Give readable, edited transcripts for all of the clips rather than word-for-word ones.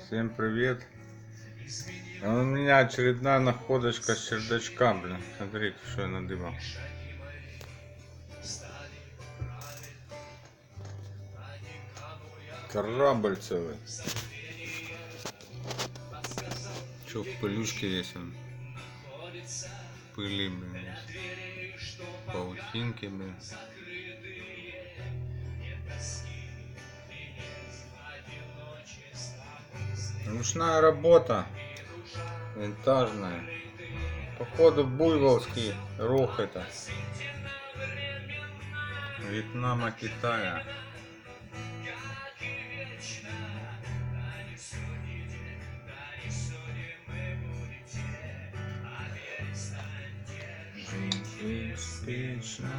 Всем привет! У меня очередная находочка с чердачка, блин. Смотрите, что я надыбал. Корабль целый. Че в пылюшке есть он? Пыли, блин. Паутинки, блин. Ручная работа. Винтажная. Походу буйволский рог это. Вьетнама, Китая. Беспечно.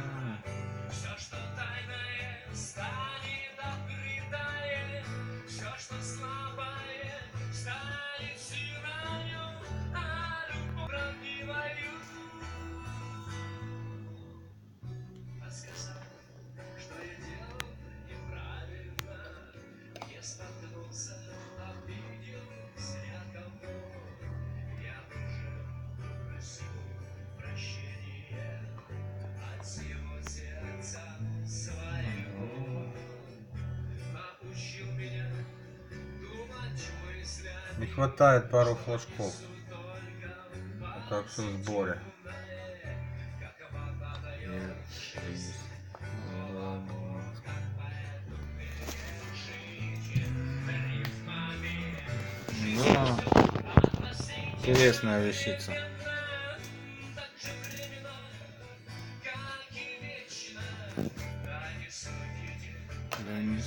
Все, что тайное, станет открытое. Все, что слабое, станет силою, а любовь правдивою. А сказал, что я делал неправильно. Я споткнулся, обидел зря кого. Я уже просил прощения от всего сердца своего. Научил меня думать мыслями. Не хватает пару флажков. Это все в сборе. Да, интересная вещица. Да не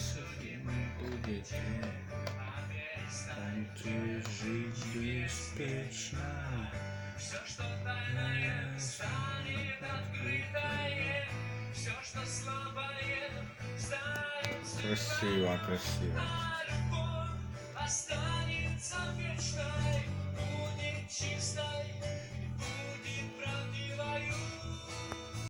будете, станьте жить беспечно. Все, что тайное, станет открытое. Все, что слабое, станет. Красиво, красиво.